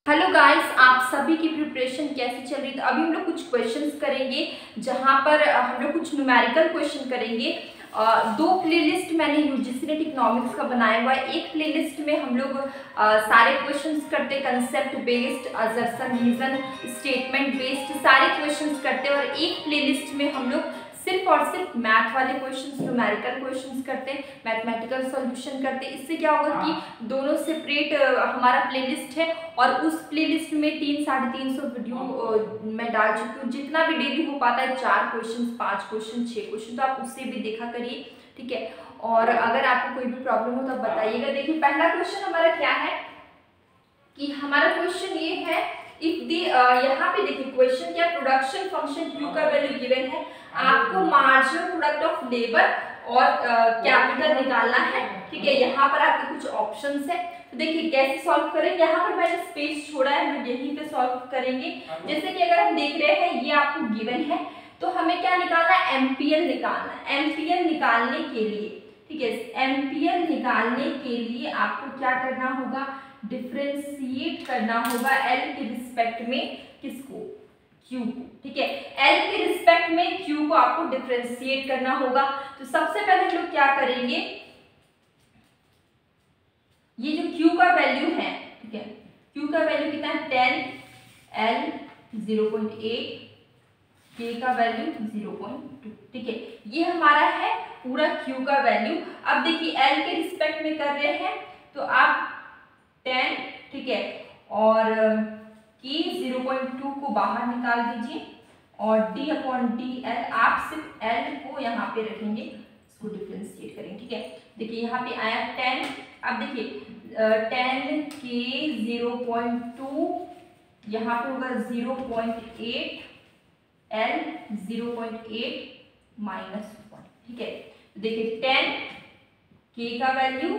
Hello guys, आप सभी की प्रिपरेशन कैसे चल रही है। तो अभी हम लोग कुछ क्वेश्चंस करेंगे जहां पर हम लोग कुछ न्यूमेरिकल क्वेश्चन करेंगे। दो प्लेलिस्ट मैंने यूजीसी नेट इकोनॉमिक्स का बनाया हुआ है। एक प्लेलिस्ट में हम लोग सारे क्वेश्चंस करते हैं, concept based, assertion, reason, statement based सारे क्वेश्चंस करते हैं। और एक प्लेलिस्ट में हम लोग सिर्फ और सिर्फ मैथ वाले क्वेश्चंस, न्यूमेरिकल क्वेश्चंस करते हैं, मैथमेटिकल सॉल्यूशन करते हैं। इससे क्या होगा कि दोनों सेपरेट हमारा प्लेलिस्ट है और उस प्लेलिस्ट में 300-350 वीडियो मैं डाल चुकी हूँ। जितना भी डेली हो पाता है, 4 क्वेश्चन, 5 क्वेश्चन, 6 क्वेश्चन, तो आप उससे भी देखा करिए, ठीक है। और अगर आपको कोई भी प्रॉब्लम हो तो आप बताइएगा। देखिए पहला क्वेश्चन हमारा क्या है कि हमारा क्वेश्चन ये है, इफ दी यहाँ पे देखिए क्वेश्चन क्या, प्रोडक्शन फंक्शन क्यू का वैल्यू गिवन है, आपको मार्जिनल प्रोडक्ट ऑफ लेबर और कैपिटल निकालना है, ठीक है। यहाँ पर आपके कुछ ऑप्शंस है, तो देखिए कैसे सॉल्व करें। यहाँ पर मैंने स्पेस छोड़ा है, हम यहीं पे सॉल्व करेंगे। जैसे कि अगर हम देख रहे हैं, ये आपको गिवन है, तो हमें क्या निकालना है, एमपीएल निकालना है। एमपीएल निकालने के लिए, ठीक है, एमपीएल निकालने के लिए आपको क्या करना होगा, डिफरेंशिएट करना होगा एल के रिस्पेक्ट में किसको, क्यू को, ठीक है। एल के रिस्पेक्ट में क्यू को आपको डिफरेंशिएट करना होगा। तो सबसे पहले हम लोग क्या करेंगे, ये जो क्यू का वैल्यू है, ठीक है, क्यू का वैल्यू कितना है 10, एल 0.8, के का वैल्यू 0.2, ठीक है। ये हमारा है पूरा क्यू का वैल्यू। अब देखिए एल के रिस्पेक्ट में कर रहे हैं, तो आप 10, ठीक है, और की 0.2 को बाहर निकाल दीजिए और d अपॉन डी एल, आप सिर्फ एल को यहाँ पे रखेंगे, इसको डिफरेंशिएट करेंगे, ठीक है। देखिए यहाँ पे आया 10, अब देखिए 10 के 0.2, यहाँ पे होगा 0.8, एल 0.8 माइनस 1, ठीक है। देखिए 10 के का वैल्यू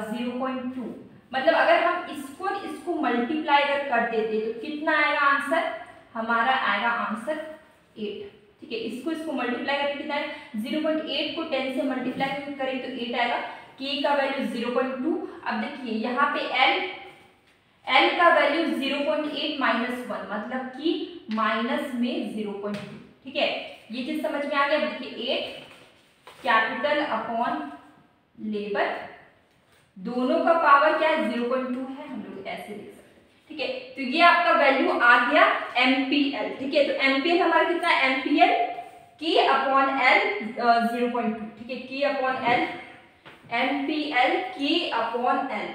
0.2, मतलब अगर हम इसको मल्टीप्लाई अगर कर देते तो कितना आएगा आंसर, हमारा आएगा आंसर 8, ठीक है। इसको मल्टीप्लाई करके कितना है, 0.8 को 10 से मल्टीप्लाई करें तो 8 आएगा। के का वैल्यू 0.2। अब देखिए यहाँ पे एल का वैल्यू 0.8 माइनस 1, मतलब कि माइनस में 0.2, ठीक है। ये चीज समझ में आ गया। देखिए 8 कैपिटल अपॉन लेबर, दोनों का पावर क्या है 0.2 है, हम लोग ऐसे लिख सकते हैं, ठीक है। तो ये आपका वैल्यू आ गया एमपीएल, ठीक है। तो एमपीएल हमारा कितना है, एमपीएल के अपॉन एल 0.2, ठीक है, के अपॉन एल, एमपीएल के अपॉन एल,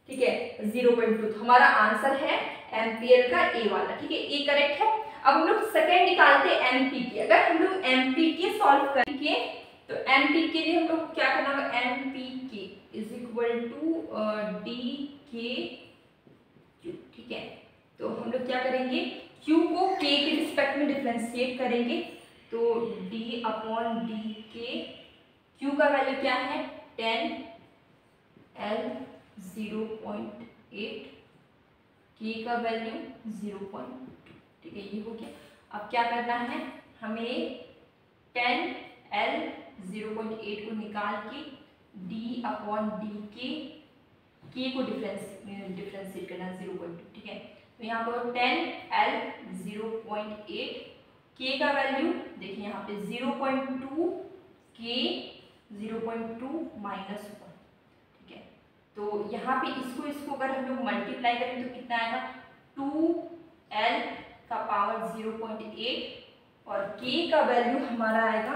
ठीक है, 0.2। तो हमारा आंसर है एमपीएल का ए वाला, ठीक है, ए करेक्ट है। अब हम लोग सेकेंड निकालते हैं एमपी के। अगर हम लोग एमपी के सॉल्व करेंगे तो एमपी के लिए हम लोग क्या करना होगा, एमपी के इज इक्वल टू डी के क्यू, ठीक है। तो हम लोग क्या करेंगे, क्यू को के के रिस्पेक्ट में डिफरेंशिएट करेंगे, तो डी अपॉन डी के, क्यू का वैल्यू क्या है 10, एल 0.8, के का वैल्यू 0.2, ठीक है, ये हो गया। अब क्या करना है, हमें 10 एल 0.8 को निकाल के d अपॉन डी के को डिफरेंशिएट करना 0.2, ठीक है। तो यहाँ पर 10 एल 0.8, के का वैल्यू देखिए यहाँ पे 0.2, के 0.2 माइनस 1, ठीक है। तो यहाँ पे इसको अगर हम लोग मल्टीप्लाई करें तो कितना आएगा, 2l का पावर 0.8 और k का वैल्यू हमारा आएगा,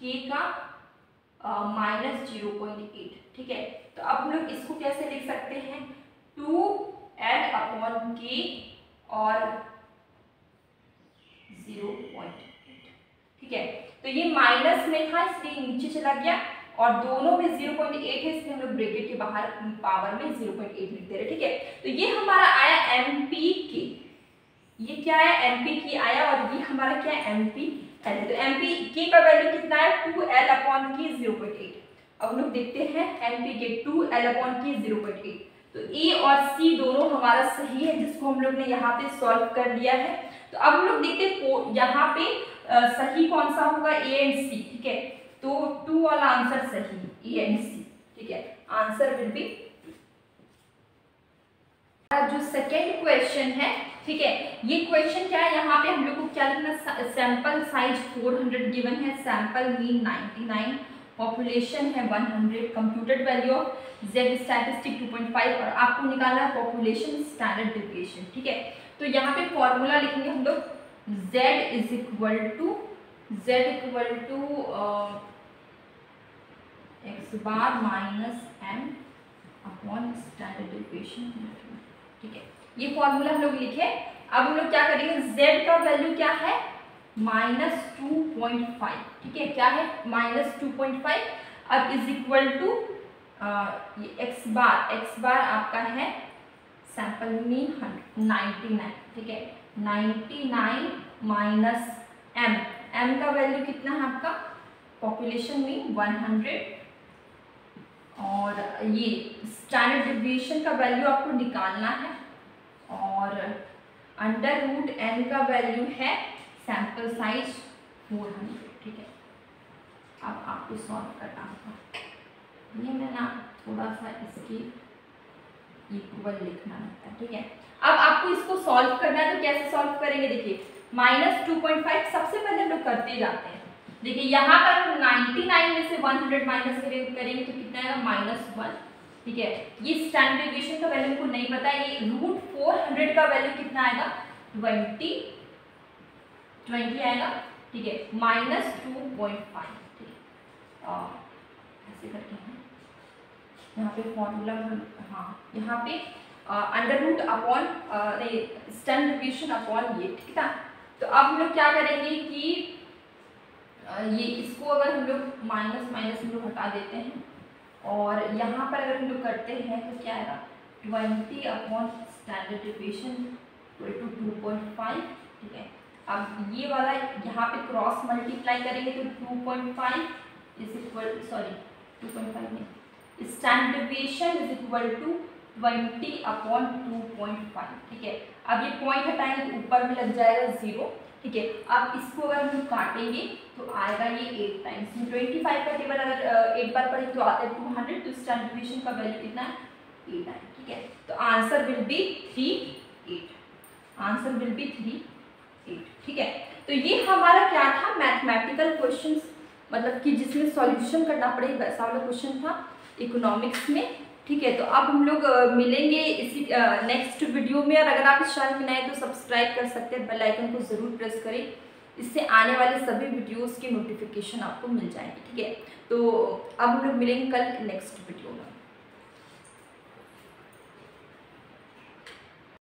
k का माइनस 0.8, ठीक है। तो अब हम लोग इसको कैसे लिख सकते हैं, 2l अपॉन k और 0.8, ठीक है। तो ये माइनस में था इसलिए नीचे चला गया और दोनों में 0.8 है, इसलिए हम लोग ब्रैकेट के बाहर पावर में 0.8 लिख दे रहे, ठीक है। तो ये हमारा आया एमपी के, ये क्या है एमपी के आया, और ये हमारा क्या है एमपी एल। तो एमपी के का वैल्यू कितना है 2l अपॉन के 0.8। अब हम लोग देखते हैं एमपी के 2l अपॉन के 0.8, तो ए और सी दोनों हमारा सही है, जिसको हम लोग ने यहाँ पे सॉल्व कर लिया है। तो अब हम लोग देखते हैं यहाँ पे सही कौन सा होगा, ए एंड सी, ठीक है। तो 2 वाला आंसर सही, ए एंड सी, ठीक है, आंसर विल बी जो सेकेंड क्वेश्चन है, ठीक है, ये क्वेश्चन क्या है, यहाँ पे हम लोग को क्या लिखना, सैंपल साइज 400 गिवन है, सैंपल मीन 99, पॉपुलेशन है 100, computed value of Z statistic 2.5 और आपको निकालना है पॉपुलेशन स्टैंडर्ड डिविएशन, ठीक है। तो यहाँ पे फॉर्मूला लिखेंगे हम लोग, z is equal to x bar minus m upon standard deviation, ठीक है। ये फॉर्मूला हम लोग लिखे। अब हम लोग क्या करेंगे, z का वैल्यू क्या है, -2.5, ठीक है, क्या है -2.5। अब इज इक्वल टू एक्स बार आपका है सैंपल मीन 99, ठीक है, 99 माइनस m का वैल्यू कितना है आपका, पॉपुलेशन मीन 100 और ये स्टैंडर्ड डिविएशन का वैल्यू आपको निकालना है और अंडर रूट n का वैल्यू है सैंपल साइज 400, ठीक है। अब आपको सॉल्व करना होगा, ये मैं ना थोड़ा सा इसकी इक्वल लिखना रहता है, ठीक है। अब आपको इसको सॉल्व करना है, तो कैसे सॉल्व करेंगे, देखिए -2.5 सबसे पहले हम लोग करते जाते हैं। देखिए यहाँ पर हम 99 में से 100 माइनस करेंगे तो कितना आएगा, -1, ठीक है। ये स्टैंडर्ड डिविएशन का वैल्यू को नहीं पता है, ये रूट 400 का वैल्यू कितना आएगा, 20 आएगा, ठीक है, -2.5, ठीक है। ऐसे करके हैं यहाँ पे फॉर्मूला, हाँ यहाँ पे under root upon standard deviation upon ये, ठीक है। तो अब हम लोग क्या करेंगे कि ये इसको अगर हम लोग माइनस हम लोग हटा देते हैं और यहाँ पर अगर हम लोग करते हैं तो क्या आएगा, 20 अपॉन स्टैंडर्ड डिविएशन 2.5, ठीक है। अब ये वाला यहाँ पे क्रॉस मल्टीप्लाई करेंगे तो 2.5 इज इक्वल, सॉरी 2.5 नहीं, standard deviation is equal to 20 upon 2.5, ठीक है। अब ये पॉइंट हटाएंगे तो ऊपर में लग जाएगा 0, ठीक है। अब इसको अगर हम काटेंगे तो आएगा ये 8 टाइम्स, 25 का टेबल अगर 8 बार पढ़े तो आता है 200, तो स्टैंडर्ड डिविएशन का वैल्यू कितना है, 8 है, ठीक है। तो answer will be 38, answer will be 38, ठीक है। तो ये हमारा क्या था, मैथमेटिकल क्वेश्चन, मतलब कि जिसमें सॉल्यूशन करना पड़े वैसा वाला क्वेश्चन था इकोनॉमिक्स में, ठीक है। तो अब हम लोग मिलेंगे इसी नेक्स्ट वीडियो में, और अगर आप इस चैनल में नए तो सब्सक्राइब कर सकते हैं, बेल आइकन को ज़रूर प्रेस करें, इससे आने वाले सभी वीडियोस के नोटिफिकेशन आपको मिल जाएंगे, ठीक है। तो अब हम लोग मिलेंगे कल नेक्स्ट वीडियो में।